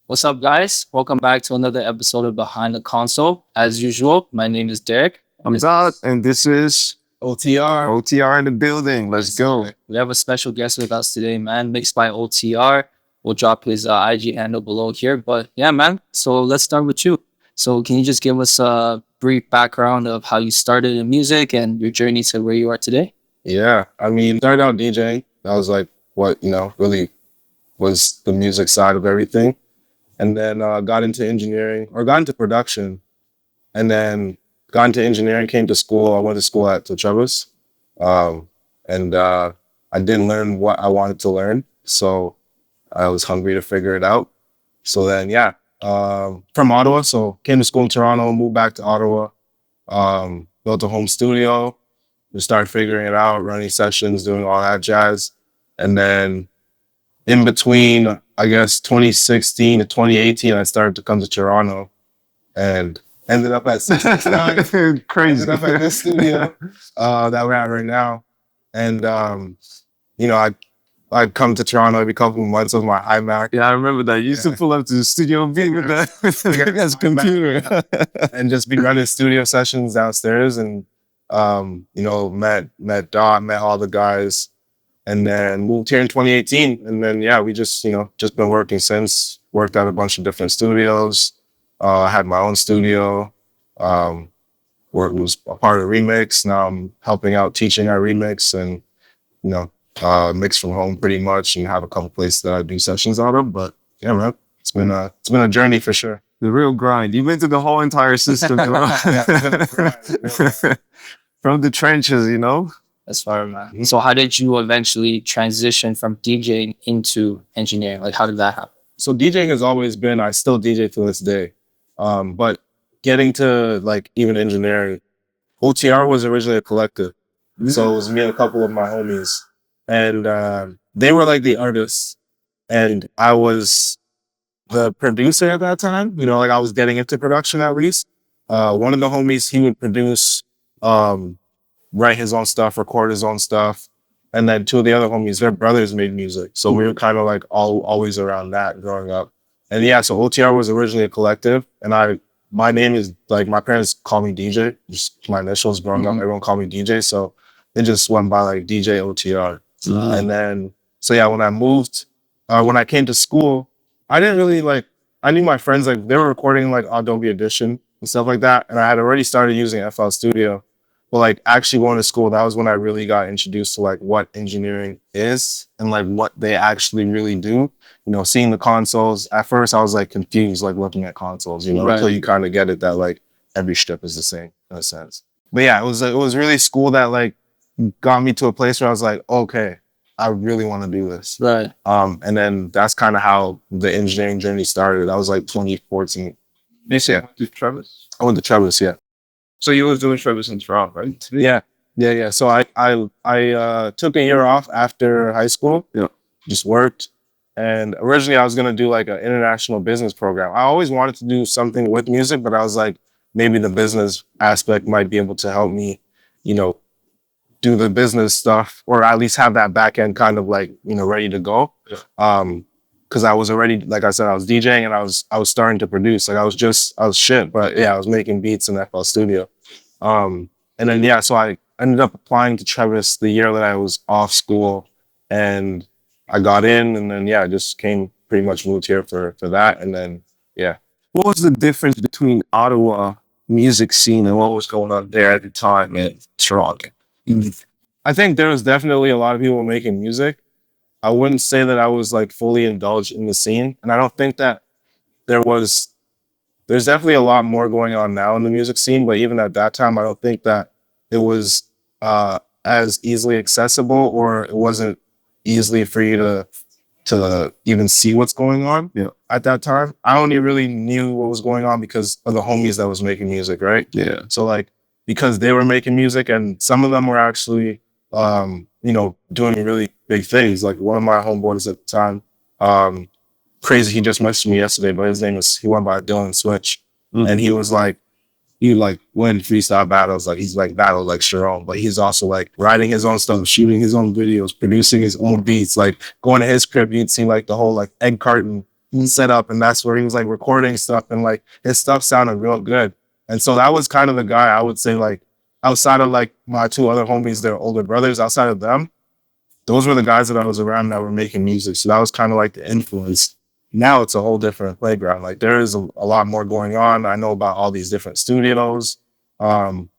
What's up, guys? Welcome back to another episode of Behind the Console. As usual, my name is Derek. I'm Zod, and this is OTR. OTR in the building. Let's go. We have a special guest with us today, man, mixed by OTR. We'll drop his IG handle below here. But yeah, man, so let's start with you. So can you just give us a brief background of how you started in music and your journey to where you are today? Yeah, started out DJing. That was like what, really was the music side of everything. And then got into engineering or got into production. And then got into engineering, came to school. I went to school at the Travis. And I didn't learn what I wanted to learn. So I was hungry to figure it out. So then, from Ottawa. So came to school in Toronto, moved back to Ottawa, built a home studio, just started figuring it out, running sessions, doing all that jazz. And then in between, I guess, 2016 to 2018, I started to come to Toronto and ended up at 669. Crazy. Ended up at this studio that we're at right now. And, I'd come to Toronto every couple of months with my iMac. Yeah, I remember that. You used to pull up to the studio and be with that computer. And just be running studio sessions downstairs and, met Dot, met all the guys. And then moved here in 2018. And then, we just been working since. Worked at a bunch of different studios. I had my own studio. Was a part of Remix. Now I'm helping out teaching at Remix and, mix from home pretty much and have a couple places that I do sessions out of. But yeah, man, it's been a journey for sure. The real grind. You went through the whole entire system. From the trenches, That's fire, man. So how did you eventually transition from DJing into engineering? Like, how did that happen? So DJing has always been, I still DJ to this day. But getting to like even engineering, OTR was originally a collective. So it was me and a couple of my homies. And they were like the artists. And I was the producer at that time. I was getting into production at least. One of the homies, he would produce, write his own stuff, record his own stuff. And then two of the other homies, their brothers made music. So we were kind of like always around that growing up. And so OTR was originally a collective. And my name is like, my parents call me DJ, just my initials growing up, everyone called me DJ. So it just went by like DJ OTR. And then, when I moved, when I came to school, I didn't really I knew my friends, they were recording like Adobe Audition and stuff like that. And I had already started using FL Studio. But actually going to school, that was when I really got introduced to what engineering is and what they actually really do. Seeing the consoles. At first I was confused, looking at consoles, Right. Until you kind of get it that every strip is the same in a sense. But yeah, it was really school that got me to a place where I was like, okay, I really want to do this. Right. And then that's kind of how the engineering journey started. That was 2014. You said Travis? I went to Travis, yeah. So you was doing Travis in Toronto, right? Yeah. So I took a year off after high school. Yeah. Just worked. And originally I was going to do an international business program. I always wanted to do something with music, but I was maybe the business aspect might be able to help me, do the business stuff or at least have that back end kind of ready to go. Yeah. Cause I was already, like I said, I was DJing and I was starting to produce. I was shit, but yeah, I was making beats in FL Studio. And then, so I ended up applying to Travis the year that I was off school and I got in and then, I just pretty much moved here for that. And then, What was the difference between Ottawa music scene and what was going on there at the time in Toronto? I think there was definitely a lot of people making music. I wouldn't say that I was fully indulged in the scene. And I don't think that there's definitely a lot more going on now in the music scene. But even at that time, I don't think that it was as easily accessible or it wasn't easily for you to even see what's going on. Yeah. At that time. I only really knew what was going on because of the homies that was making music, right? Yeah. So because they were making music and some of them were actually doing really big things. One of my homeboys at the time, crazy, he just messaged me yesterday, but his name he went by Dylan Switch. And he was he win freestyle battles, he's battles like Sharon, but he's also writing his own stuff, shooting his own videos, producing his own beats, going to his crib, you'd see the whole egg carton set up, and that's where he was like recording stuff, and like his stuff sounded real good. And so that was kind of the guy I would say, like, outside of like my two other homies, their older brothers, outside of them, those were the guys that I was around that were making music. So that was kind of like the influence. Now it's a whole different playground. Like there is a lot more going on. I know about all these different studios. Um,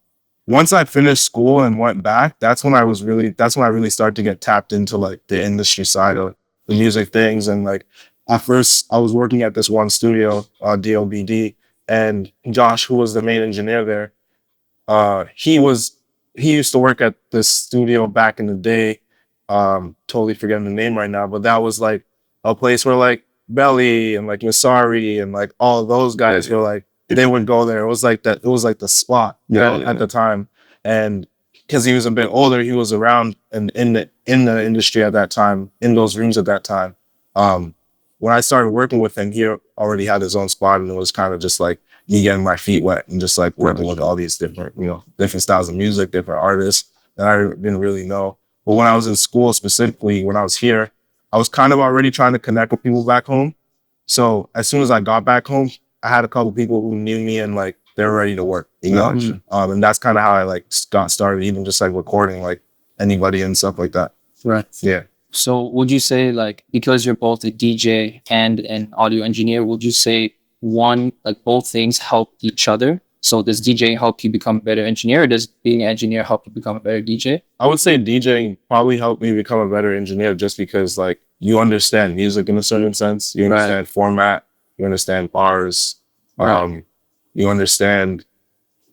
Once I finished school and went back, that's when I really started to get tapped into like the industry side of the music things. And like at first I was working at this one studio, DOBD, and Josh, who was the main engineer there, uh, he was he used to work at this studio back in the day. Totally forgetting the name right now, but that was like a place where like Belly and like Masari and like all of those guys were like they would go there. It was like that. It was like the spot, at the time. And because he was a bit older, he was around and in the industry at that time, in those rooms at that time. Um, when I started working with him, he already had his own spot, and it was kind of just like me getting my feet wet and just like working with all these different, different styles of music, different artists that I didn't really know. But when I was in school, specifically when I was here, I was kind of already trying to connect with people back home. So as soon as I got back home, I had a couple people who knew me and like they were ready to work, and that's kind of how I like got started, even just like recording like anybody and stuff like that. Right. Yeah. So would you say, like, because you're both a DJ and an audio engineer, would you say one, like both things help each other? So does DJing help you become a better engineer, or does being an engineer help you become a better DJ? I would say DJing probably helped me become a better engineer just because like you understand music in a certain sense. You understand format, you understand bars, you understand,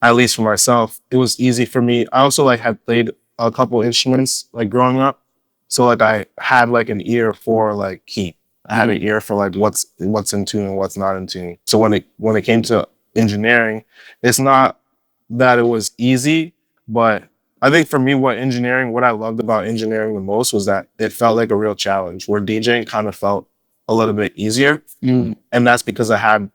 at least for myself, it was easy for me. I also like had played a couple instruments like growing up. So like I had like an ear for like key. I had an ear for like what's in tune and what's not in tune. So when it came to engineering, it's not that it was easy, but I think for me, what I loved about engineering the most was that it felt like a real challenge, where DJing kind of felt a little bit easier. And that's because I had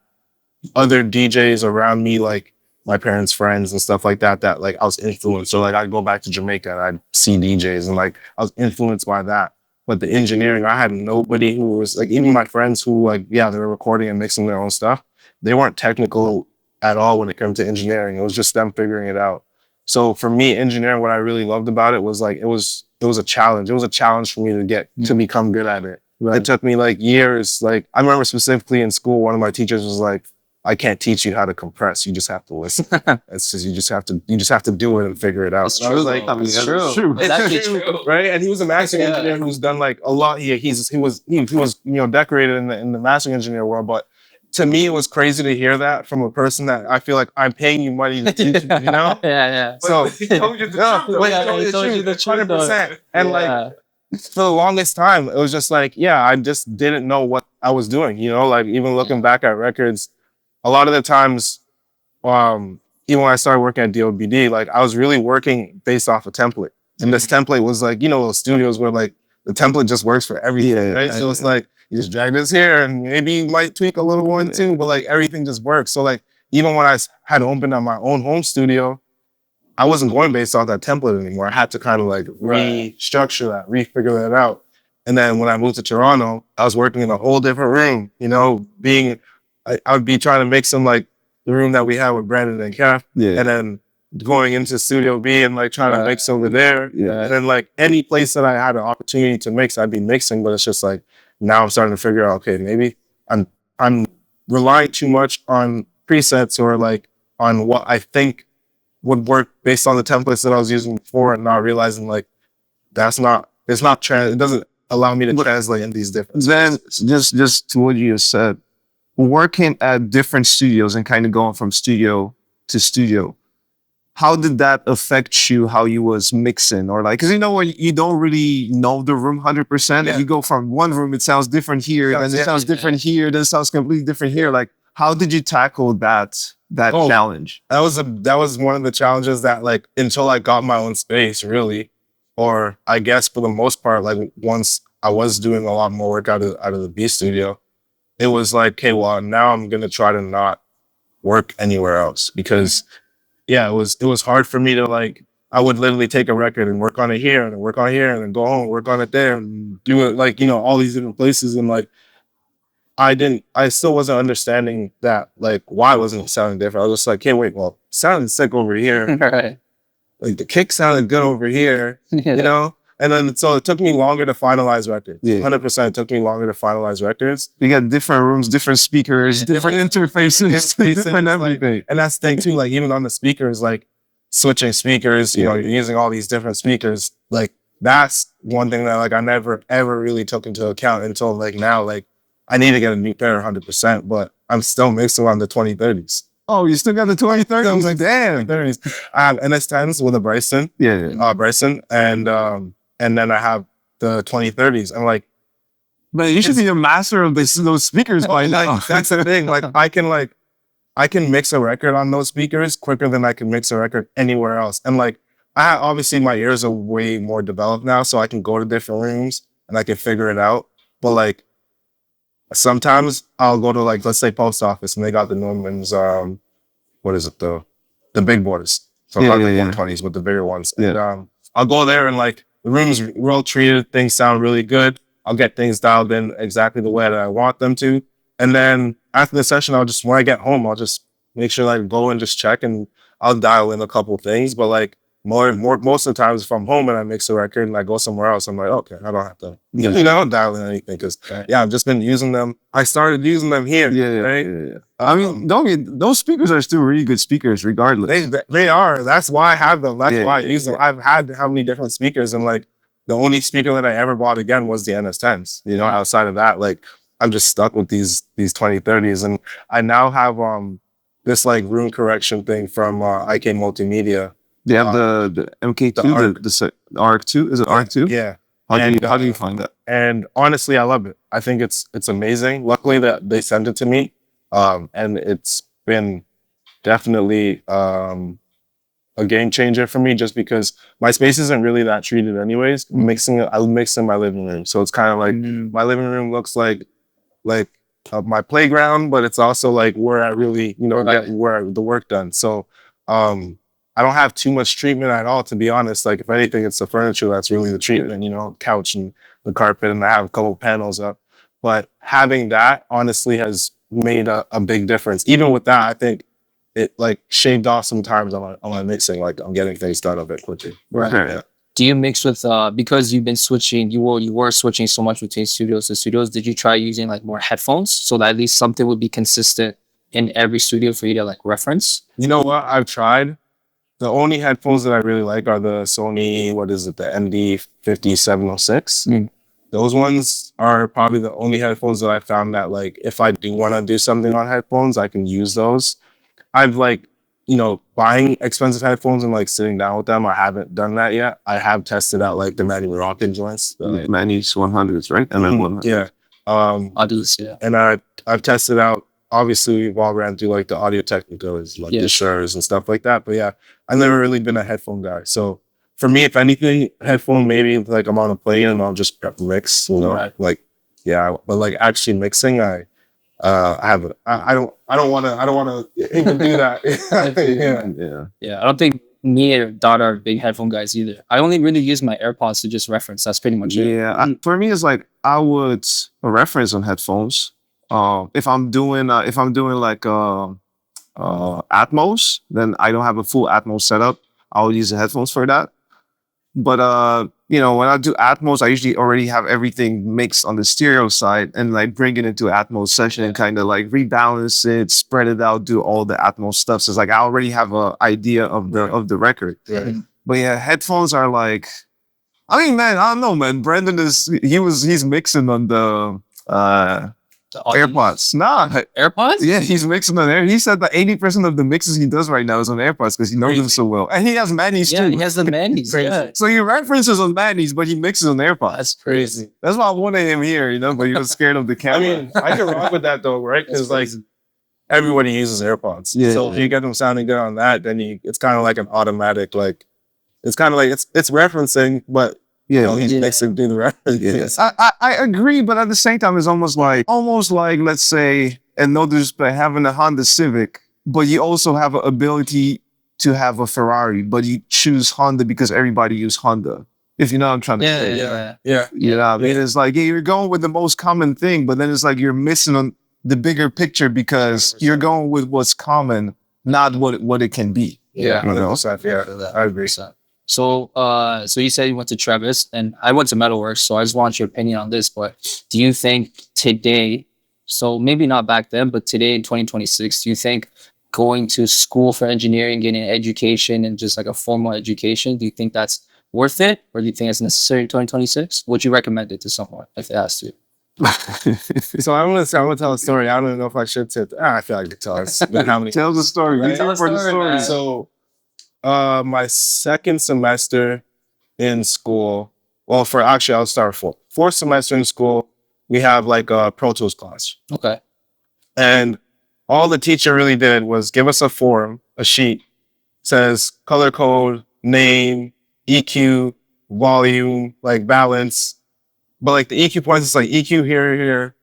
other DJs around me, like my parents' friends and stuff like that, that like I was influenced. So like I'd go back to Jamaica and I'd see DJs and like I was influenced by that. But the engineering, I had nobody who was like, even my friends who like, yeah, they were recording and mixing their own stuff. They weren't technical at all when it came to engineering. It was just them figuring it out. So for me, engineering, what I really loved about it was like, it was a challenge. It was a challenge for me to get to become good at it. Right. It took me like years. Like I remember specifically in school, one of my teachers was like, I can't teach you how to compress. You just have to listen. It's just you just have to do it and figure it out. That's true. Like, It's true. It's actually true. Right? And he was a mastering engineer who's done like a lot. He was decorated in the mastering engineer world. But to me, it was crazy to hear that from a person that I feel like I'm paying you money to teach you. Yeah. So he told you the truth. He told you the truth, 100%. And like for the longest time, it was just like, yeah, I just didn't know what I was doing. Like even looking back at records. A lot of the times, even when I started working at DOBD, like I was really working based off a template. And this template was like, those studios where like the template just works for everything, right? So it's like, you just drag this here and maybe you might tweak a little one too, but like everything just works. So like, even when I had opened up my own home studio, I wasn't going based off that template anymore. I had to kind of like restructure that, refigure that out. And then when I moved to Toronto, I was working in a whole different room, I would be trying to make some like the room that we had with Brandon and Kev, and then going into Studio B and like trying to mix over there. And then like any place that I had an opportunity to mix, I'd be mixing. But it's just like now I'm starting to figure out, okay, maybe I'm relying too much on presets or like on what I think would work based on the templates that I was using before, and not realizing like it doesn't allow me to translate in these different. Then just to what you said, working at different studios and kind of going from studio to studio, how did that affect you, how you was mixing? Or like, because when you don't really know the room 100%, you go from one room, it sounds different here, then it sounds different here, then it sounds completely different here. Like, how did you tackle that challenge? That was one of the challenges that like, until I got my own space really, or I guess for the most part, like once I was doing a lot more work out of the B studio, it was like, okay, well, now I'm going to try to not work anywhere else, because it was hard for me to like, I would literally take a record and work on it here and work on it here and then go home, work on it there and do it like, all these different places. And like, I still wasn't understanding that, like, why wasn't it sounding different. I was just like, hey, wait, well, it sounded sick over here. Right. Like the kick sounded good over here, Yeah. you know? And then, so it took me longer to finalize records. Yeah. 100% it took me longer to finalize records. You got different rooms, different speakers, different interfaces, different everything. And that's the thing too, like even on the speakers, like switching speakers, you know, you're using all these different speakers. Like that's one thing that like I never ever really took into account until like now. Like I need to get a new pair 100%, but I'm still mixing on the 2030s. Oh, you still got the 2030? I was like, damn. 30s. I have NS10s with a Bryson. Yeah. Bryson. And then I have the 2030s. I'm like, Man, you should be a master of those speakers by now. like, that's the thing. Like I can mix a record on those speakers quicker than I can mix a record anywhere else. And like, obviously my ears are way more developed now, so I can go to different rooms and I can figure it out. But like, sometimes I'll go to like, let's say post office and they got the Normans, what is it though? The big boards. So Yeah, not the yeah, yeah. 120s, but the bigger ones. Yeah. And I'll go there and like, the room's well treated, things sound really good. I'll get things dialed in exactly the way that I want them to. And then after the session, when I get home, I'll just make sure like go and just check and I'll dial in a couple things. But like most of the times if I'm home and I mix a record and I go somewhere else, I'm like, okay, I don't have to, dial in anything. Cause I've just been using them. I started using them here. Yeah. Right? I mean, those speakers are still really good speakers regardless. They are. That's why I have them. That's Yeah, why I use them. I've had how many different speakers and like the only speaker that I ever bought again was the NS10s. You know, outside of that, like I'm just stuck with these 2030s. And I now have this like room correction thing from IK Multimedia. They have the MK2, the ARC2. Is it ARC2? Yeah. How do you find that? And honestly, I love it. I think it's amazing. Luckily that they sent it to me. And it's been definitely a game changer for me just because my space isn't really that treated anyways. I mix in my living room. So it's kind of like my living room looks like my playground, but it's also like where I really, get where the work done. So I don't have too much treatment at all, to be honest. Like if anything, it's the furniture that's really the treatment, couch and the carpet, and I have a couple panels up. But having that honestly has made a big difference. Even with that, I think it like shaved off some times on my mixing. Like I'm getting things done a bit quicker. Right. Yeah. Do you mix with because you've been switching? You were switching so much between studios to studios. Did you try using like more headphones so that at least something would be consistent in every studio for you to like reference? You know what? I've tried. The only headphones that I really like are the Sony, the MD5706. Those ones are probably the only headphones that I found that like, if I do want to do something on headphones, I can use those. I've like, buying expensive headphones and like sitting down with them. I haven't done that yet. I have tested out like the Manny Moroccan joints. The Manny's 100s, right? And then 100. Yeah. I'll do this, yeah. And I've tested out, obviously we've all ran through like the Audio Technicas, like the Sures and stuff like that. But yeah, I've never really been a headphone guy. So for me, if anything, headphone, maybe like I'm on a plane and I'll just mix, Right. like, yeah, but like actually mixing, I don't want to even do that. Yeah. I don't think me or Dot are big headphone guys either. I only really use my AirPods to just reference. That's pretty much it. Yeah. For me, it's like I would reference on headphones. If I'm doing like Atmos, then I don't have a full Atmos setup. I'll use the headphones for that. But when I do Atmos, I usually already have everything mixed on the stereo side and like bring it into Atmos session and kind of like rebalance it, spread it out, do all the Atmos stuff. So it's like I already have an idea of the record. Right. But yeah, headphones are like, I mean, man, I don't know, man. Brandon he's mixing on the AirPods. Nah. AirPods? Yeah, he's mixing on there. He said that 80% of the mixes he does right now is on AirPods because he knows them so well. And he has Manny's Yeah, too. he has the Manny's. Yeah. So he references on Manny's, but he mixes on AirPods. That's crazy. That's why I wanted him here, but he was scared of the I camera. mean, I can rock with that though, right? Because like everybody uses AirPods. Yeah. So if you get them sounding good on that, then it's kind of like an automatic, like it's kind of like it's referencing, but he's mixing through the reference. Yes. I agree, but at the same time, it's almost like let's say, and no disrespect, having a Honda Civic, but you also have an ability to have a Ferrari, but you choose Honda because everybody uses Honda. If you know what I'm trying to Yeah, say. yeah. Yeah. You know what I mean? It's like, yeah, you're going with the most common thing, but then it's like you're missing on the bigger picture because you're going with what's common, not what it can be. Yeah. You know? 100%. Yeah. I agree. So you said you went to Travis, and I went to Metalworks. So I just want your opinion on this. But do you think today, so maybe not back then, but today in 2026, do you think going to school for engineering, getting an education, and just like a formal education, do you think that's worth it, or do you think it's necessary in 2026? Would you recommend it to someone if they asked you? So I'm gonna tell a story. I don't know if I should tell. I feel like I could tell. It's been how many? Tell the story. Right? Tell the story, man. So, my second semester in school. Well, I'll start fourth semester in school. We have like a Pro Tools class, Okay. and all the teacher really did was give us a form, a sheet, says color code, name, EQ, volume, like balance. But like the EQ points is like EQ here.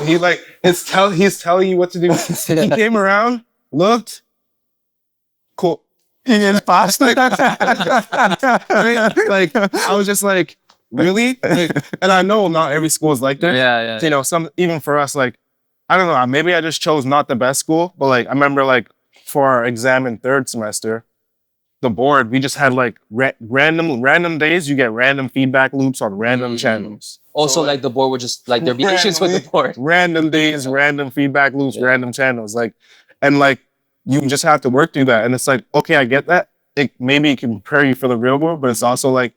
He like he's telling you what to do. He came around, looked, cool. It's pasta. Like I was just like, really? Like, and I know not every school is like that. Yeah. You know, some even for us, like I don't know, maybe I just chose not the best school, but like I remember like for our exam in third semester, the board, we just had like random days. You get random feedback loops on random channels. Also, like the board would just like there'd be issues with the board. Random days, random feedback loops, random channels. Like, and like you just have to work through that. And it's like, okay, I get that. Maybe it can prepare you for the real world, but it's also like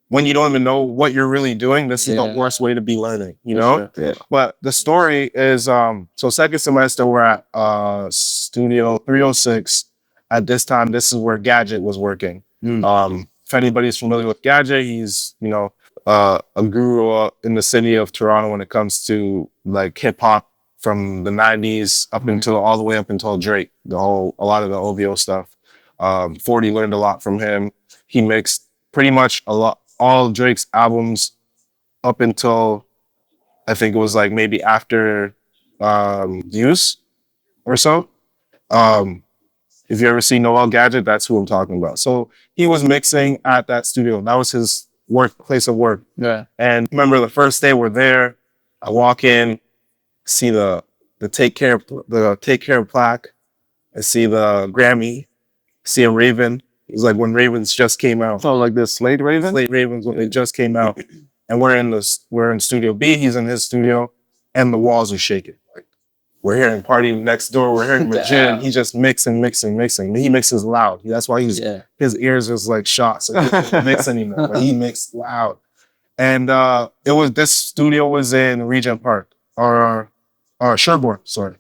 when you don't even know what you're really doing, this is the worst way to be learning, you know? Yeah. But the story is, so second semester, we're at Studio 306. At this time, this is where Gadget was working. If anybody's familiar with Gadget, he's, you know, a guru in the city of Toronto when it comes to like hip hop from the 90s up until all the way up until Drake, a lot of the OVO stuff. 40 learned a lot from him. He mixed pretty much all of Drake's albums up until I think it was like maybe after Views or so. If you ever see Noel Gadget, that's who I'm talking about. So he was mixing at that studio. That was his place of work. Yeah. And remember the first day we're there, I walk in, see the take care plaque. I see the Grammy, see a Raven. It was like when Ravens just came out. So like the Slate Raven? Slate Ravens when they just came out. And we're in Studio B, he's in his studio, and the walls are shaking. Like we're hearing party next door, we're hearing Majin. He just mixing. He mixes loud. That's why his ears is like shot. So he doesn't mix anymore. But he mixed loud. And this studio was in Regent Park or Sherbourne, sorry.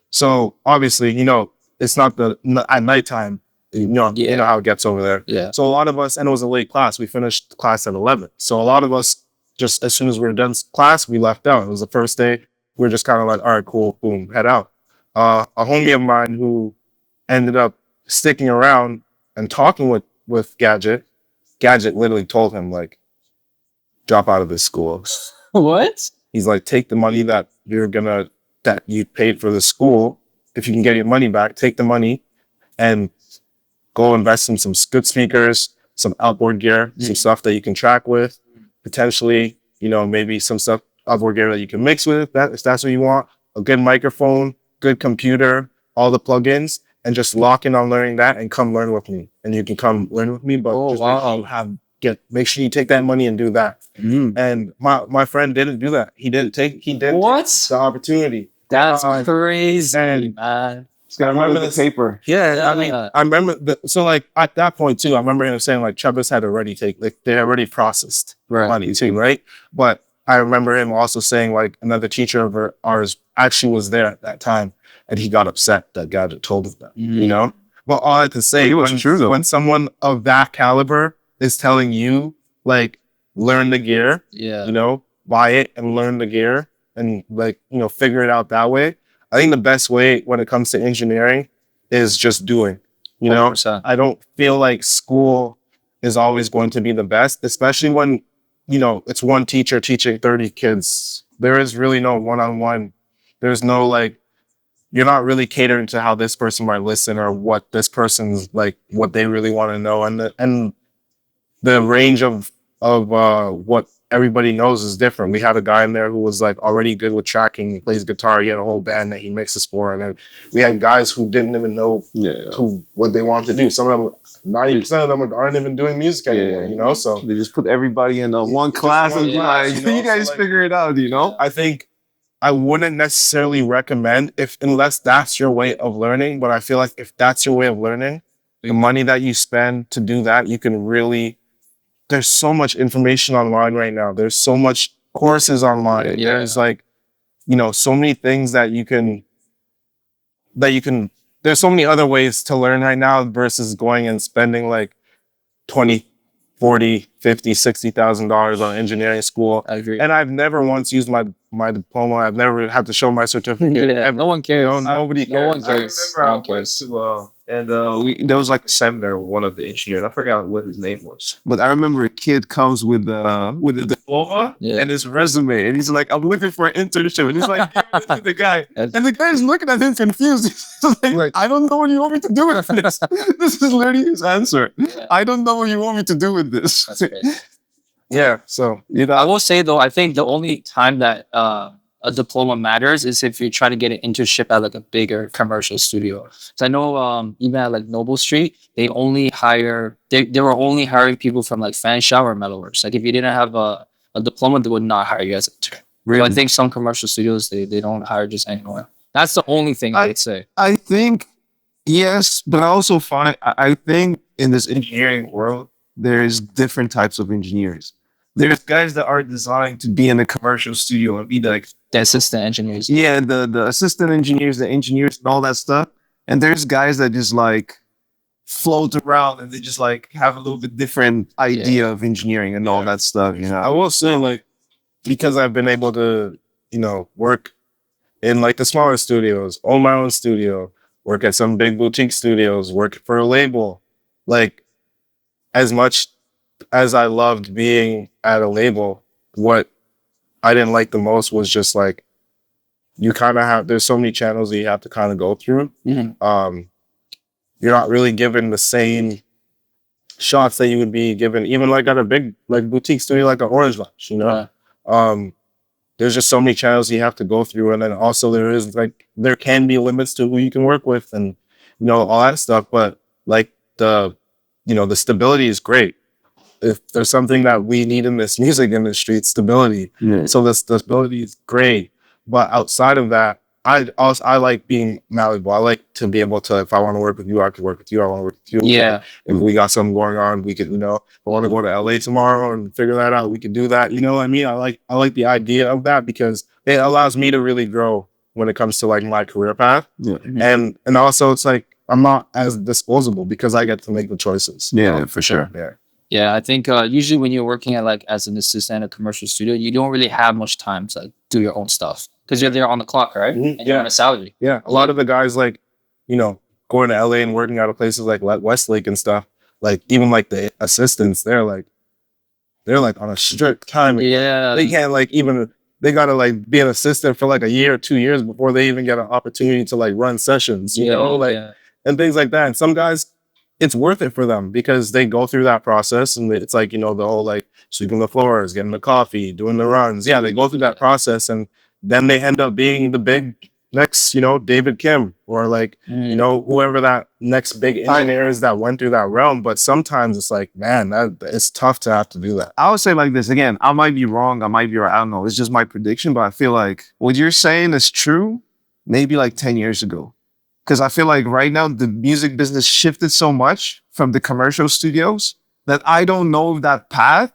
So obviously, you know, it's not at nighttime, you know how it gets over there. Yeah. So a lot of us, and it was a late class, we finished class at 11. So a lot of us, just as soon as we were done class, we left out. It was the first day. We were just kind of like, all right, cool, boom, head out. A homie of mine who ended up sticking around and talking with Gadget literally told him, like, drop out of this school. What? He's like, take the money that you paid for the school. If you can get your money back, take the money and go invest in some good speakers, some outboard gear, some stuff that you can track with, potentially, you know, maybe some stuff, outboard gear that you can mix with, if that's what you want, a good microphone, good computer, all the plugins, and just lock in on learning that and come learn with me. And you can come learn with me, but make sure you take that money and do that. And my friend didn't do that. He didn't take the opportunity. That's crazy, and man. I remember the paper. Yeah, I mean, I remember so like at that point too, I remember him saying like Travis had already they already processed money too, right? But I remember him also saying like another teacher of ours actually was there at that time, and he got upset that Gadget told him that, you know? But all I had to say, when someone of that caliber is telling you like learn the gear, you know, buy it and learn the gear and like, you know, figure it out that way. I think the best way when it comes to engineering is just doing, you know. 100%. I don't feel like school is always going to be the best, especially when, you know, it's one teacher teaching 30 kids. There is really no one-on-one. There's no like, you're not really catering to how this person might listen or what this person's like, what they really want to know. And the range of of what everybody knows is different. We had a guy in there who was like already good with tracking. He plays guitar. He had a whole band that he mixes for, and then we had guys who didn't even know what they wanted to do. Some of them, 90% of them aren't even doing music anymore. You know, so they just put everybody in one class and like, you guys figure it out. You know, I think I wouldn't necessarily recommend unless that's your way of learning. But I feel like if that's your way of learning, the money that you spend to do that, you can really. There's so much information online right now. There's so much courses online. Yeah. There's like, so many things that you can. There's so many other ways to learn right now versus going and spending like 20, 40, 50, $60,000 on engineering school. I agree. And I've never once used my diploma. I've never had to show my certificate. Yeah, no one cares. Nobody cares. No one cares. I remember I went to, there was like a seminar with one of the engineers. I forgot what his name was, but I remember a kid comes with a diploma and his resume, and he's like, "I'm looking for an internship," and he's like, "Give it to the guy," and the guy's looking at him confused. He's like, "I don't know what you want me to do with this." This is literally his answer. I don't know what you want me to do with this. That's great. Yeah, so I will say though, I think the only time that a diploma matters is if you try to get an internship at like a bigger commercial studio. So I know even at like Noble Street, they only hire they were only hiring people from like fan shower metalworks. Like if you didn't have a diploma, they would not hire you as an intern. Really? So I think some commercial studios they don't hire just anyone. That's the only thing I would say. I think yes, but I also find I think in this engineering world, there's different types of engineers. There's guys that are designed to be in a commercial studio and be like The assistant engineers. the assistant engineers, the engineers, and all that stuff. And there's guys that just like float around and they just like have a little bit different idea of engineering and all that stuff. You I know, will say, like, because I've been able to, work in like the smaller studios, own my own studio, work at some big boutique studios, work for a label. Like, as much as I loved being at a label, what I didn't like the most was just like, you kind of there's so many channels that you have to kind of go through. Mhm. You're not really given the same shots that you would be given, even like at a big like boutique studio, like an Orange Lounge, there's just so many channels you have to go through. And then also there can be limits to who you can work with and, all that stuff. But like the stability is great. If there's something that we need in this music industry, it's stability. So the stability is great. But outside of that, I like being malleable. I like to be able to, if I want to work with you, I can work with you. I want to work with you. Yeah. If we got something going on, we could, if I want to go to LA tomorrow and figure that out, we could do that. You know what I mean? I like the idea of that because it allows me to really grow when it comes to like my career path. Yeah. And also it's like, I'm not as disposable because I get to make the choices. Yeah, for sure. Yeah. Yeah, I think usually when you're working at like as an assistant at a commercial studio, you don't really have much time to like, do your own stuff because you're there on the clock, right? Mhm. And you're on a salary. Yeah. A lot of the guys like, going to LA and working out of places like Westlake and stuff, like even like the assistants, they're like on a strict time. Yeah, They can't they gotta like be an assistant for like a year or 2 years before they even get an opportunity to like run sessions, and things like that. And some guys, it's worth it for them because they go through that process and it's like, the whole like sweeping the floors, getting the coffee, doing the runs. Yeah, they go through that process and then they end up being the big next, David Kim or like, whoever that next big engineer is that went through that realm. But sometimes it's like, man, it's tough to have to do that. I would say like this again. I might be wrong. I might be right. I don't know. It's just my prediction, but I feel like what you're saying is true. Maybe like 10 years ago. Because I feel like right now the music business shifted so much from the commercial studios that I don't know if that path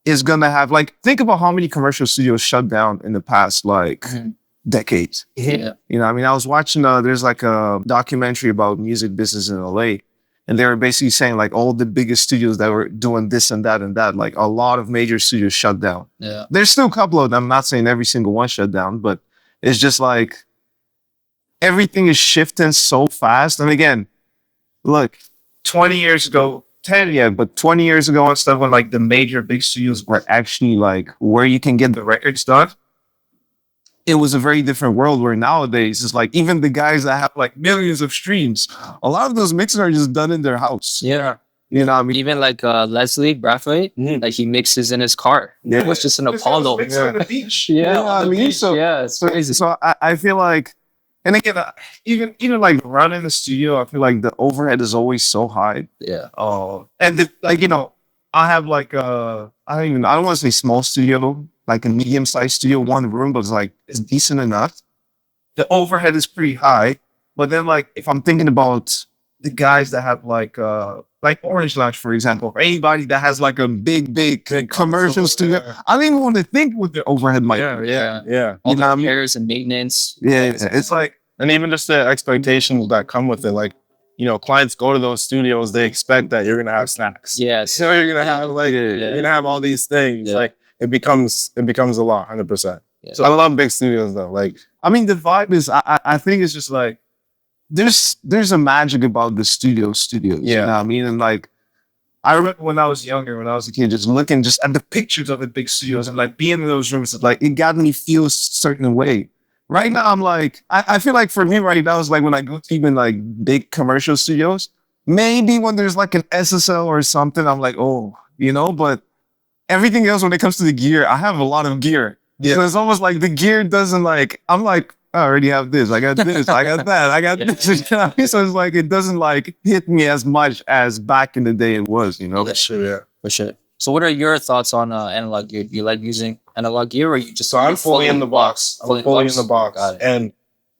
is gonna have like, think about how many commercial studios shut down in the past like decades. Yeah. I mean, I was watching there's like a documentary about music business in LA, and they were basically saying like all the biggest studios that were doing this and that, like a lot of major studios shut down. Yeah. There's still a couple of them. I'm not saying every single one shut down, but it's just like everything is shifting so fast. And again, look, 20 years ago, 10, yeah, but 20 years ago and stuff when like the major big studios were actually like where you can get the records done, it was a very different world where nowadays it's like even the guys that have like millions of streams, a lot of those mixes are just done in their house. Yeah. You know what I mean? Even like Leslie Brathwaite, like he mixes in his car. Yeah. It was just an Apollo. On the beach. Yeah, Yeah, on I the mean, beach. so- Yeah, it's crazy. So I feel like, and again, even like running the studio, I feel like the overhead is always so high. Yeah. Oh, and like I have like I don't want to say small studio, like a medium sized studio, one room, but it's decent enough. The overhead is pretty high, but then like if I'm thinking about the guys that have like Orange Lounge, for example, or anybody that has like a big commercial studio, I don't even want to think what their overhead might be. Yeah. All You know the what I mean? repairs and maintenance. Yeah, it's like And even just the expectations that come with it, like, clients go to those studios, they expect that you're gonna have snacks. Yes. So you're gonna have you're gonna have all these things. Yeah. Like it becomes a lot, 100%. Yeah. So I love big studios though. Like I mean, the vibe is, I think it's just like, there's a magic about the studios. Yeah. You know what I mean? And like, I remember when I was younger, when I was a kid, just looking just at the pictures of the big studios and like being in those rooms, it's like, it got me feel a certain way. Right now, I'm like, I feel like for me right now, it's like when I go to even like big commercial studios, maybe when there's like an SSL or something, I'm like, oh, but everything else when it comes to the gear, I have a lot of gear. Yeah. So it's almost like the gear doesn't like, I'm like, I already have this, I got this, I got that, I got this. You know what I mean? So it's like, it doesn't like hit me as much as back in the day it was, Yeah. sure, yeah. For sure. So what are your thoughts on analog gear? Do you like using analog gear or you just So I'm fully in the box. I'm fully in the box. Got it. And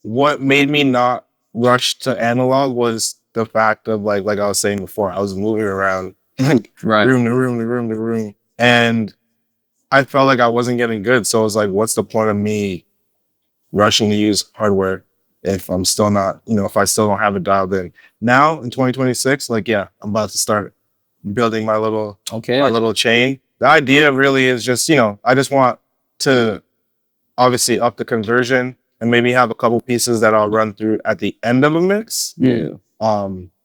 what made me not rush to analog was the fact of like I was saying before, I was moving around Right. room to room to room to room. And I felt like I wasn't getting good. So I was like, what's the point of me rushing to use hardware if I'm still not, if I still don't have it dialed in? Now in 2026, like, yeah, I'm about to start building my little chain. The idea really is just, I just want to obviously up the conversion and maybe have a couple pieces that I'll run through at the end of a mix. Yeah.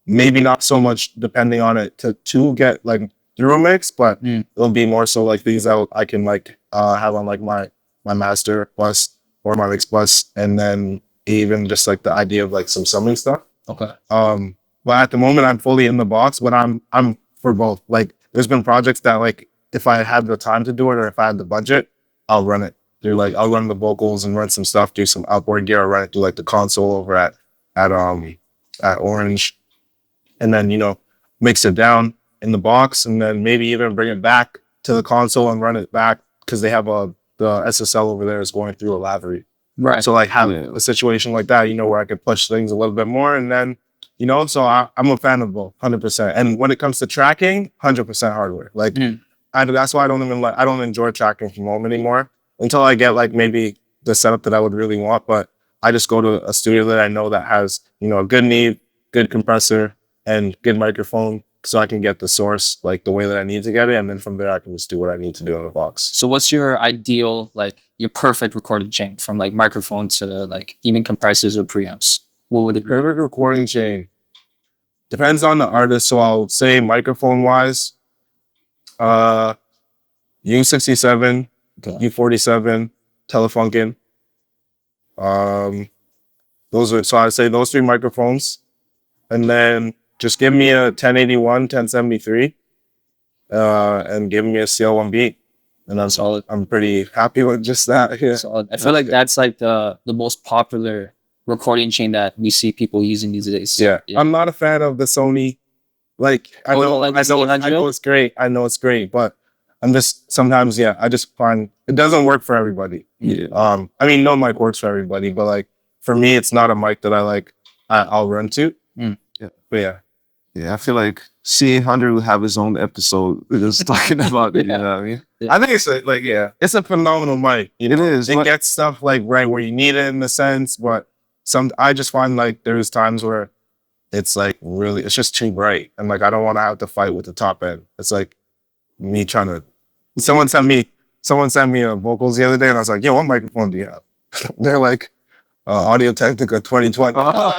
Maybe not so much depending on it to get like through a mix, but it'll be more so like these that I can like have on like my master plus or my mix plus, and then even just like the idea of like some summing stuff. Okay. But at the moment I'm fully in the box, but I'm for both. Like there's been projects that like if I had the time to do it or if I had the budget, I'll run it through like I'll run the vocals and run some stuff, do some outboard gear, or run it through like the console over at Orange, and then mix it down in the box, and then maybe even bring it back to the console and run it back because they have the SSL over there is going through a lavery. Right. So like have a situation like that, where I could push things a little bit more, and then so I'm a fan of both, 100%. And when it comes to tracking, 100% hardware. Like that's why I don't enjoy tracking from home anymore until I get like maybe the setup that I would really want. But I just go to a studio that I know that has a good need, good compressor, and good microphone, so I can get the source like the way that I need to get it, and then from there I can just do what I need to do in the box. So what's your ideal, like your perfect recording chain from like microphone to like even compressors or preamps? What would it be? Perfect recording chain depends on the artist. So I'll say microphone wise, U67, U47, Telefunken. So I'd say those three microphones, and then just give me a 1081, 1073, and give me a CL1B, and that's Solid. I'm pretty happy with just that. Yeah. Solid. I feel like that's like the most popular recording chain that we see people using these days. Yeah. I'm not a fan of the Sony. Like I know it's great. I know it's great, but I'm just sometimes, I just find it doesn't work for everybody. Yeah. I mean, no mic works for everybody, but like for me, it's not a mic that I'll run to. Yeah. But yeah. Yeah, I feel like C800 will have his own episode just talking about it. You know what I mean? Yeah. I think it's a phenomenal mic. It is. It gets stuff like right where you need it in a sense, but I just find like there's times where it's like really, it's just too bright. And like, I don't want to have to fight with the top end. It's like me trying to, someone sent me a vocals the other day and I was like, yo, what microphone do you have? They're like, Audio Technica 2020. Good luck.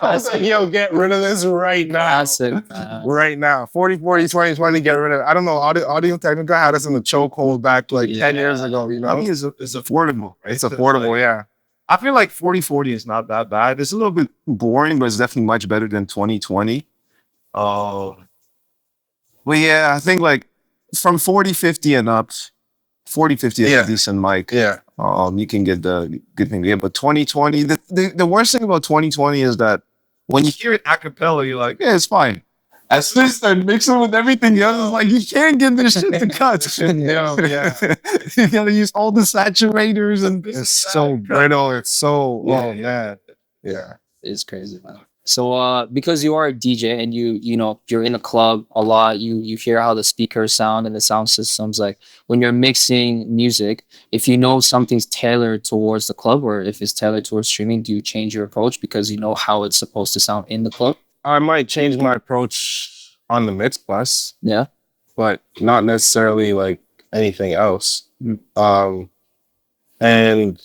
I said, yo, get rid of this right now. Massive. Right now. 4040 2020, get rid of it. I don't know. Audio Technica had us in the chokehold back like 10 years ago, I mean, it's affordable, right? It's affordable, yeah. I feel like 4040 is not that bad. It's a little bit boring, but it's definitely much better than 2020. Oh, well, yeah, I think like from 40, 50 and up, 40, 50 is Yeah. a decent mic. Yeah. You can get the good thing. Yeah, but 2020, the worst thing about 2020 is that when you hear it a cappella, you're like, yeah, it's fine. As soon as you start mixing with everything else, it's like you can't get this shit to cut. Yeah. You gotta use all the saturators and this It's and so that. brittle. It's so, Yeah. oh man. Yeah. It's crazy, man. So because you are a DJ and you know you're in a club a lot, you hear how the speakers sound and the sound systems. Like when you're mixing music, if you know something's tailored towards the club or if it's tailored towards streaming, do you change your approach because you know how it's supposed to sound in the club? I might change my approach on the mix bus, Yeah. but not necessarily like anything else. Mm. And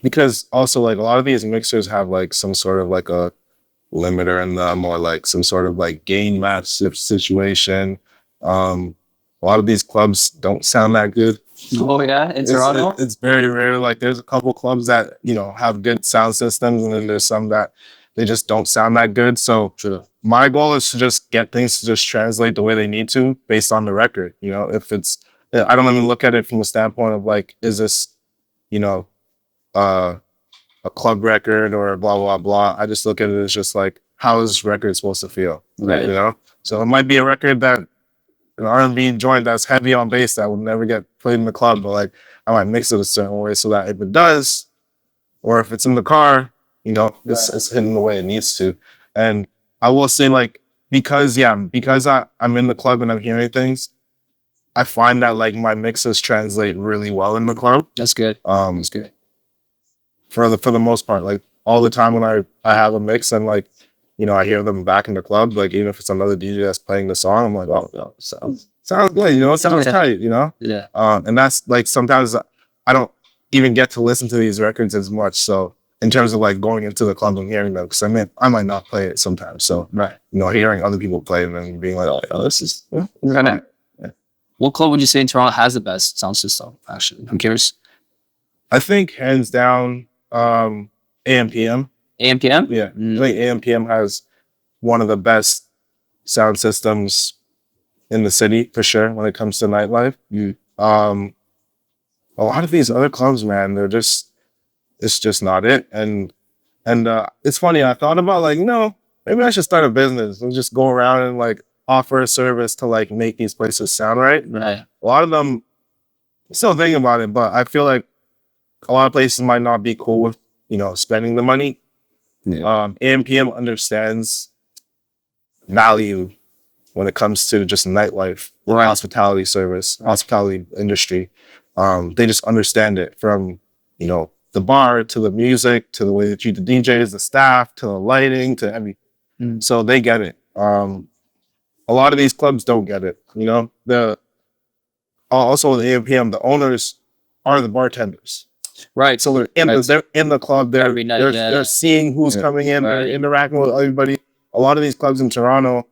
because also like a lot of these mixers have like some sort of like a limiter in them or like some sort of like gain match situation. A lot of these clubs don't sound that good. Oh yeah, in Toronto. It's very rare. Like there's a couple clubs that, you know, have good sound systems and then there's some that they just don't sound that good. So my goal is to just get things to just translate the way they need to based on the record. You know, if it's, I don't even look at it from the standpoint of like, is this, you know, a club record or blah, blah, blah. I just look at it as just like, how is this record supposed to feel? Right. You know? So it might be a record that an R&B joint that's heavy on bass that would never get played in the club, but like I might mix it a certain way so that if it does, or if it's in the car, you know, it's hitting the way it needs to. And I will say like, because I'm in the club and I'm hearing things, I find that like my mixes translate really well in the club. That's good. That's good. For the most part, like all the time when I have a mix and like, you know, I hear them back in the club, like even if it's another DJ that's playing the song, I'm like, oh, no, sounds good, you know, it sounds tight, you know? Yeah. And that's like sometimes I don't even get to listen to these records as much. So in terms of like going into the club and hearing them, because I might not play it sometimes. So, Right. you know, hearing other people play and then being like, oh, this is, Yeah. What club would you say in Toronto has the best sound system? Actually, I'm curious. I think hands down, AMPM. AMPM? Yeah. I think AMPM has one of the best sound systems in the city for sure when it comes to nightlife. A lot of these other clubs, man, it's just not it. And it's funny, I thought about like, no, maybe I should start a business and just go around and like offer a service to like make these places sound right. Right. A lot of them still thinking about it, but I feel like a lot of places might not be cool with, you know, spending the money. Yeah. AMPM understands value when it comes to just nightlife, hospitality service, hospitality industry. They just understand it from, you know, the bar to the music to the way they treat the DJs, the staff, to the lighting, to everything. So they get it. A lot of these clubs don't get it. You know, also the AMPM, the owners are the bartenders. Right. So they're in the club. They're seeing who's coming in. Right. They're interacting with everybody. A lot of these clubs in Toronto,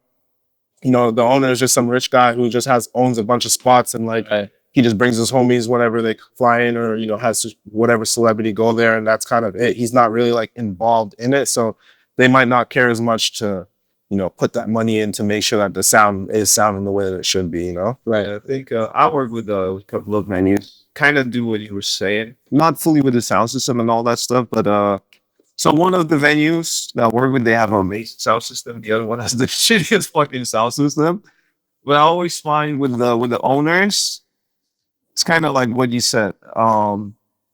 you know, the owner is just some rich guy who just owns a bunch of spots and like he just brings his homies whenever they fly in or, you know, has whatever celebrity go there and that's kind of it. He's not really like involved in it. So they might not care as much to, you know, put that money in to make sure that the sound is sounding the way that it should be, you know? Right. I think I work with a couple of venues. Kind of do what you were saying. Not fully with the sound system and all that stuff, but so one of the venues that I work with, they have an amazing sound system. The other one has the shittiest fucking sound system. But I always find with the owners, it's kind of like what you said.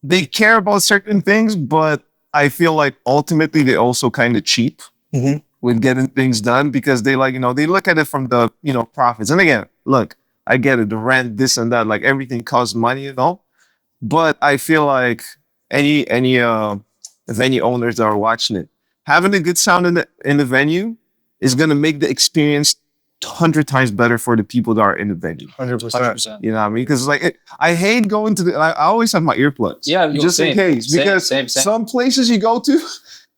They care about certain things, but I feel like ultimately they also kind of cheap with getting things done because they like, you know, they look at it from the, you know, profits. And again, look, I get it, the rent, this and that, like everything costs money, you know. But I feel like any venue owners that are watching it, having a good sound in the venue is gonna make the experience 100 times better for the people that are in the venue. 100%. You know what I mean? Because like I hate going to I always have my earplugs. Yeah, just in case. Because some places you go to,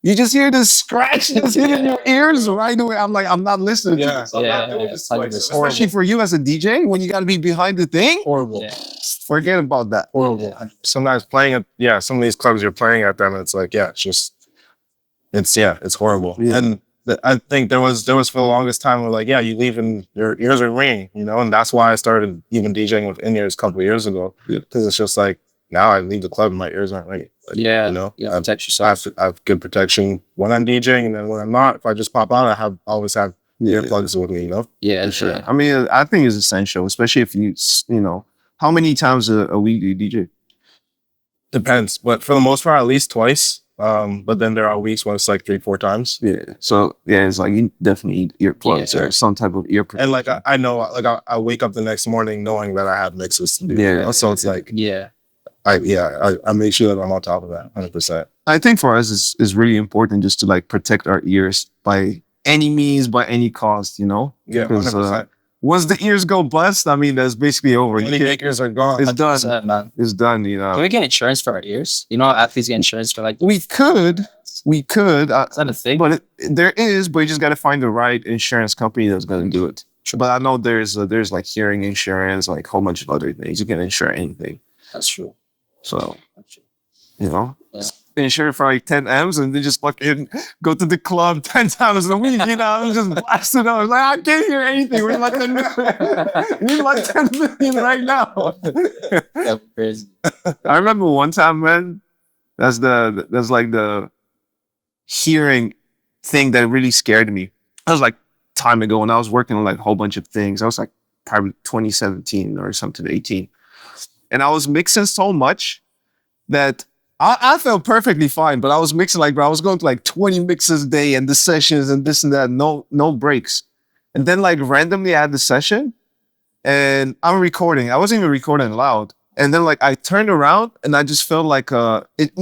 you just hear this scratch just hitting your ears right away. I'm like, I'm not listening to this. I'm not doing this. Like, especially for you as a DJ, when you got to be behind the thing. Horrible. Yeah. Forget about that. Horrible. Sometimes playing at, some of these clubs you're playing at them, it's like, it's horrible. Yeah. And I think there was for the longest time where like, yeah, you leave and your ears are ringing, you know, and that's why I started even DJing with in-ears a couple of years ago. Because it's just like now I leave the club and my ears aren't ringing. Like, Yeah, you know, you have to protect I yourself. have good protection when I'm DJing, and then when I'm not, if I just pop out, always have earplugs with me, you know. Yeah, For sure. yeah. I mean, I think it's essential, especially if you know, how many times a week do you DJ? Depends, but for the most part, at least twice. But then there are weeks when it's like 3-4 times. Yeah. So yeah, it's like you definitely need earplugs Yeah. or some type of ear protection. And like I know, like I wake up the next morning knowing that I have mixes to do. Yeah. You know? So it's like Yeah. I make sure that I'm on top of that 100%. I think for us is really important just to like protect our ears by any means, by any cost, you know? Yeah, 'Cause, 100%. once the ears go bust, I mean, that's basically over. Money makers are gone. It's done. 100%, man. It's done, you know. Can we get insurance for our ears? You know, athletes get insurance for like. We could. Is that a thing? But there is, but you just got to find the right insurance company that's going to do it. But I know there's like hearing insurance, like a whole bunch of other things. You can insure anything. That's true. So, That's true. you know, Yeah. insure for like 10 M's and then just fucking go to the club 10 times a week, you know, just blasting out. Like, I can't hear anything. We're like, we're like 10 million right now. That's crazy. I remember one time, man, that's like the hearing thing that really scared me. That was like time ago when I was working on like a whole bunch of things. I was like probably 2017 or something, 18. And I was mixing so much that I felt perfectly fine, but I was mixing like, bro, I was going to like 20 mixes a day and the sessions and this and that, no breaks. And then like randomly I had the session and I'm recording. I wasn't even recording loud. And then like I turned around and I just felt like it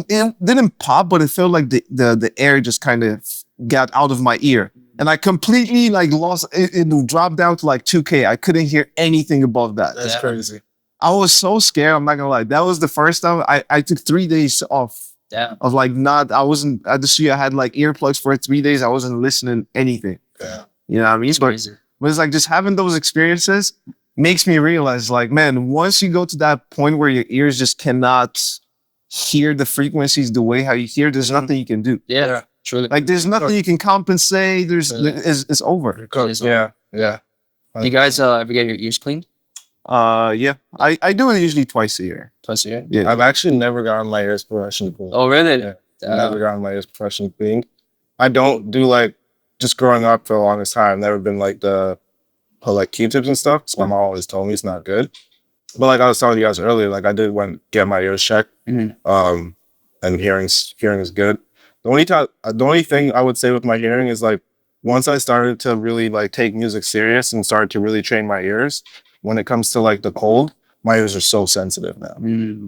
didn't pop, but it felt like the air just kind of got out of my ear. And I completely like lost it dropped down to like 2K. I couldn't hear anything above that. That's crazy. I was so scared. I'm not gonna lie. That was the first time I took 3 days off Yeah. of like I wasn't at the studio. I had like earplugs for 3 days. I wasn't listening anything. Yeah. You know what I mean? It's crazy. But it's like just having those experiences makes me realize like, man, once you go to that point where your ears just cannot hear the frequencies the way how you hear, there's nothing you can do. Yeah. Truly. Like there's nothing you can compensate. It's over. Yeah. Yeah. You guys ever get your ears cleaned? Yeah. I do it usually twice a year. Twice a year? Yeah. I've actually never gotten my ears professionally cleaned. Oh, really? Yeah. Never gotten my ears professionally cleaned. I don't do like, just growing up for the longest time, I've never been like put like Q-tips and stuff. So my mom always told me it's not good. But like I was telling you guys earlier, like I did get my ears checked. Mhm. And hearing is good. The only thing I would say with my hearing is like once I started to really like take music serious and started to really train my ears, when it comes to like the cold, my ears are so sensitive now.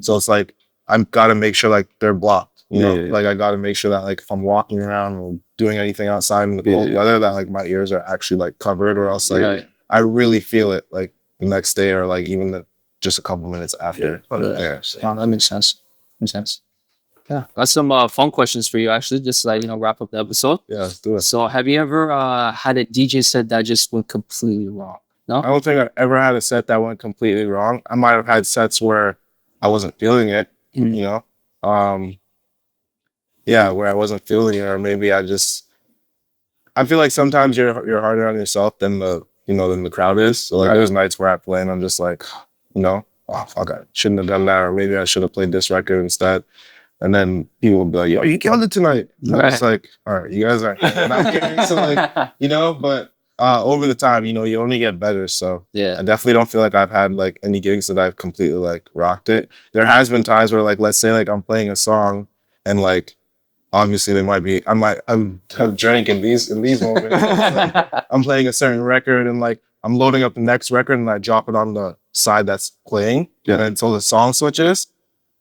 So it's like I've got to make sure like they're blocked. You know, like I got to make sure that like if I'm walking around or doing anything outside in the cold weather, that like my ears are actually like covered, or else like I really feel it like the next day or like even just a couple minutes after. Wow, that makes sense. Makes sense. Yeah, got some fun questions for you actually, just like wrap up the episode. Yeah, let's do it. So, have you ever had a DJ set that just went completely wrong? No. I don't think I've ever had a set that went completely wrong. I might have had sets where I wasn't feeling it, you know. Where I wasn't feeling it, or maybe I feel like sometimes you're harder on yourself than the crowd is. So like there's nights where I play and I'm just like, oh fuck, I shouldn't have done that, or maybe I should have played this record instead. And then people will be like, yo, you killed it tonight. And I'm just like, all right, you guys are not kidding. So like, but over the time, you only get better. So Yeah. I definitely don't feel like I've had like any gigs that I've completely like rocked it. There has been times where like, let's say like I'm playing a song and like, obviously I'm drinking in these moments. Like, I'm playing a certain record and like I'm loading up the next record and I drop it on the side that's playing. And until the song switches.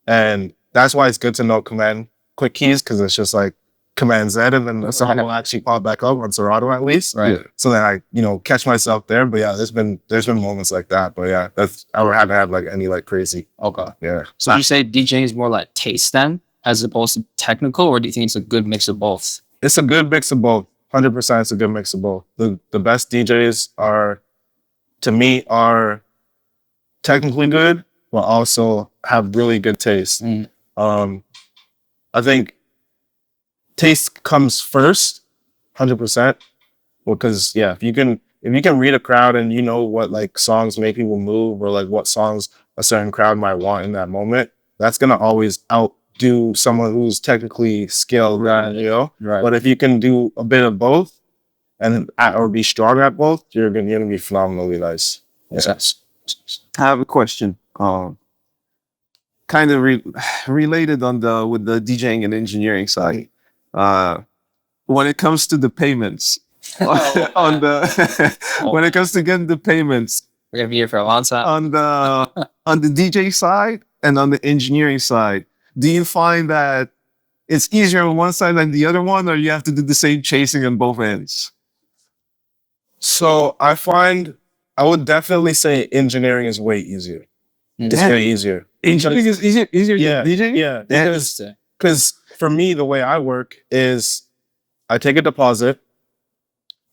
And that's why it's good to know command quick keys, because it's just like command Z and then the song will actually pop back up on Serato at least. Right. So then I, catch myself there. But yeah, there's been moments like that. But yeah, I haven't had like any like crazy. Okay. Yeah. So you say DJing is more like taste then, as opposed to technical, or do you think it's a good mix of both? It's a good mix of both. 100% it's a good mix of both. The best DJs to me, are technically good, but also have really good taste. I think taste comes first, 100%. Because yeah, if you can read a crowd and you know what like songs make people move or like what songs a certain crowd might want in that moment, that's gonna always outdo someone who's technically skilled, Right. you know. Right. But if you can do a bit of both or be strong at both, you're gonna be phenomenally nice. Yes. I have a question. Kind of related on the with the DJing and engineering side. When it comes to the payments, on the when it comes to getting the payments We're gonna be here for a long time. on the DJ side and on the engineering side, do you find that it's easier on one side than the other one, or you have to do the same chasing on both ends? So I would definitely say engineering is way easier. It's Mm. way easier. Engineering is easier Yeah, than DJing? yeah. Interesting. Because for me, the way I work is I take a deposit,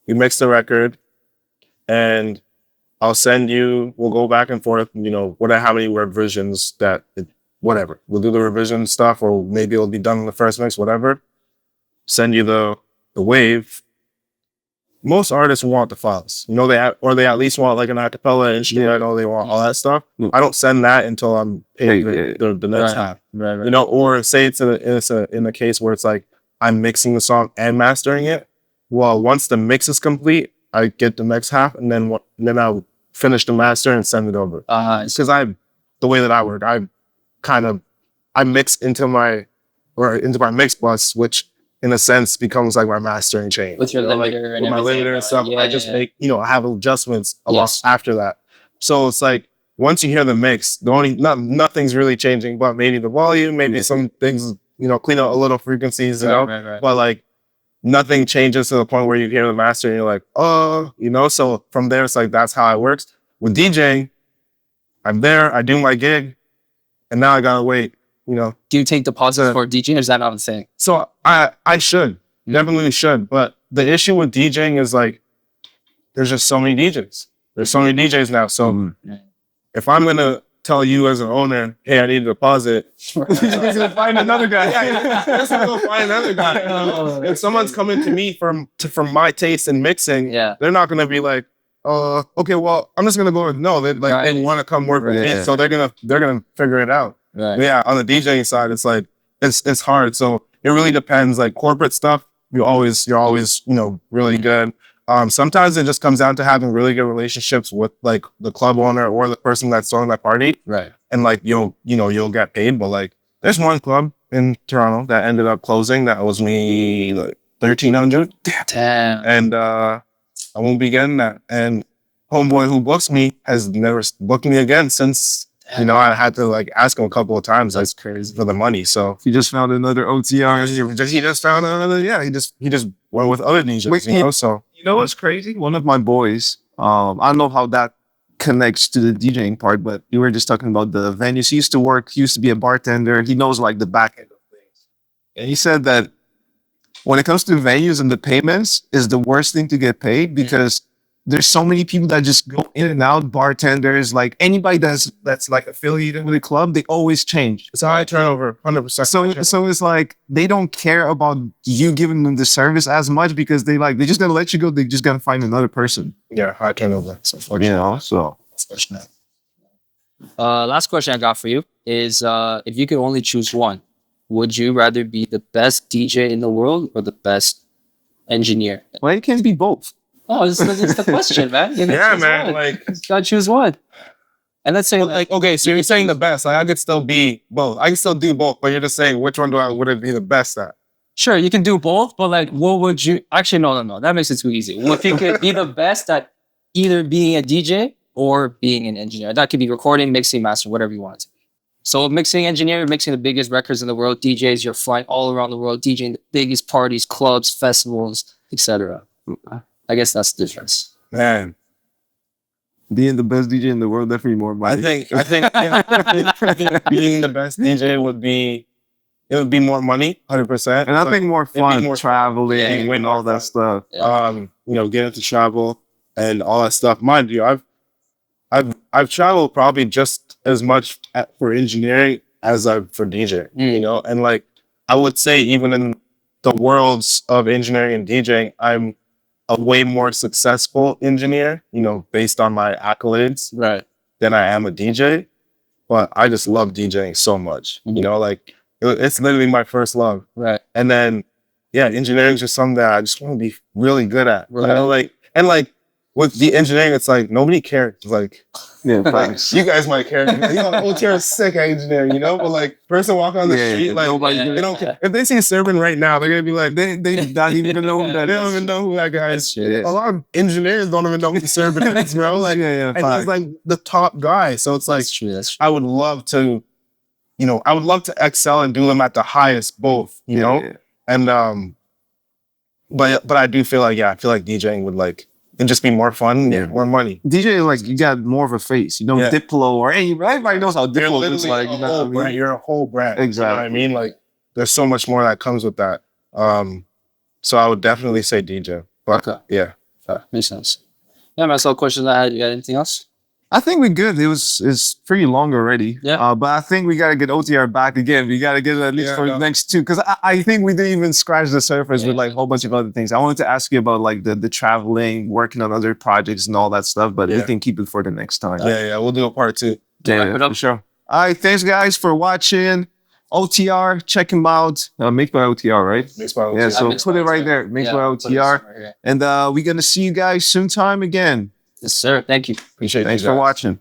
you mix the record, and I'll send you. We'll go back and forth. You know, how many revisions whatever. We'll do the revision stuff, or maybe it'll be done in the first mix. Whatever. Send you the wave. Most artists want the files. You know, they at least want like an acapella instrument. Or they want all that stuff. Mm. I don't send that until I'm paid the next Right. half. Right. You know, or say it's in a case where it's like I'm mixing the song and mastering it. Well, once the mix is complete, I get the next half, and then I'll finish the master and send it over. Because the way that I work, I mix into my mix bus, which in a sense becomes like my mastering chain. With your You know, like, limiter and with my everything. limiter and stuff, Yeah, I just yeah. make I have adjustments a Yes. lot after that. So it's like once you hear the mix, nothing's really changing, but maybe the volume, maybe some things, clean out a little frequencies, Right. but like nothing changes to the point where you hear the master and you're like, oh, so from there, it's like, that's how it works. With DJing, I'm there, I do my gig, and now I gotta wait, Do you take deposits for DJing, or is that not a thing? So I should, definitely should. But the issue with DJing is like, there's just so many DJs. There's so many DJs now. So if I'm going to tell you as an owner, hey, I need a deposit, you're just going to find another guy. Just go find another guy. If someone's coming to me from my taste in mixing, they're not going to be like, okay, well, I'm just going to go with no. They want to come work with me. So they're going to figure it out. Right. Yeah, on the DJing side, it's like it's hard. So it really depends. Like corporate stuff, you're always really good. Sometimes it just comes down to having really good relationships with like the club owner or the person that's throwing that party. Right. And like you'll get paid. But like there's one club in Toronto that ended up closing that owes me like $1,300. Damn. And I won't be getting that. And homeboy who books me has never booked me again since. I had to like ask him a couple of times. That's crazy for the money. So He just found another OTR. he just found another. Yeah, he just went with other DJs. So You know what's crazy? One of my boys, I don't know how that connects to the DJing part, but you were just talking about the venues. He used to be a bartender. He knows like the back end of things. And he said that when it comes to venues and the payments is the worst thing to get paid because there's so many people that just go in and out, bartenders, like anybody that's like affiliated with a club, they always change. it's high turnover, 100%. So it's like they don't care about you giving them the service as much because they just gonna let you go. They just gotta find another person. Yeah, high turnover. So unfortunate. So Unfortunate. Last question I got for you is if you could only choose one, would you rather be the best DJ in the world or the best engineer? well, it can be both. Oh, it's the question, man. You gotta choose one. Like You gotta choose one. And let's say like okay, so you're saying the best. Like I could still be both. I can still do both, but you're just saying which one would it be the best at? sure, you can do both, but like, what would you actually? No. That makes it too easy. Well, if you could be the best at either being a DJ or being an engineer, that could be recording, mixing, mastering, whatever you want to be. So, mixing engineer, mixing the biggest records in the world. DJs, you're flying all around the world, DJing the biggest parties, clubs, festivals, etc. I guess that's the difference. Man, Being the best DJ in the world, definitely more money. I think being the best DJ would be more money, 100%. And I think more fun, more traveling, Yeah, and all that stuff. Getting to travel and all that stuff. Mind you, I've traveled probably just as much for engineering as I've for DJ. And like I would say, even in the worlds of engineering and DJing, I'm a way more successful engineer, you know, based on my accolades Right. than I am a DJ. But I just love DJing so much, you know, like it's literally my first love. Right. And then, yeah, engineering is just something that I just want to be really good at. You know, like, and like with the engineering, it's like nobody cares. Like, Yeah, like you guys might care. You know, OTR is sick at engineering, you know, but like person walking on the street, like nobody they don't care. If they see Servant right now, they're gonna be like, they not even gonna know who that is. They don't even know who that guy is. Yeah. A lot of engineers don't even know who Servant is, bro. Like, and he's like the top guy. So it's like, That's true. That's true. I would love to, you know, I would love to excel and do them at the highest, both, you know? Yeah. And but I do feel like, yeah, I feel like DJing would like it'd just be more fun, more money. DJ, like, you got more of a face. You know, Diplo or everybody knows how Diplo looks like. You know what I mean? You're a whole brand. Exactly. You know what I mean? Like, there's so much more that comes with that. So I would definitely say DJ. But, Okay. yeah. Makes sense. Yeah, that's all the questions I had. You got anything else? I think we're good. It's pretty long already. Yeah. But I think we got to get OTR back again. We got to get it at least for the next two. Because I think we didn't even scratch the surface with like a whole bunch of other things. I wanted to ask you about like the traveling, working on other projects and all that stuff. But we can keep it for the next time. Yeah. We'll do a part 2. Wrap it up. For sure. All right. Thanks, guys, for watching. OTR, check him out. Mixed by OTR, right? Mixed by OTR. Yeah, so put it right there. Mixed by OTR. Right. And we're going to see you guys soon time again. Yes, sir. Thank you. Appreciate it. Thanks for watching.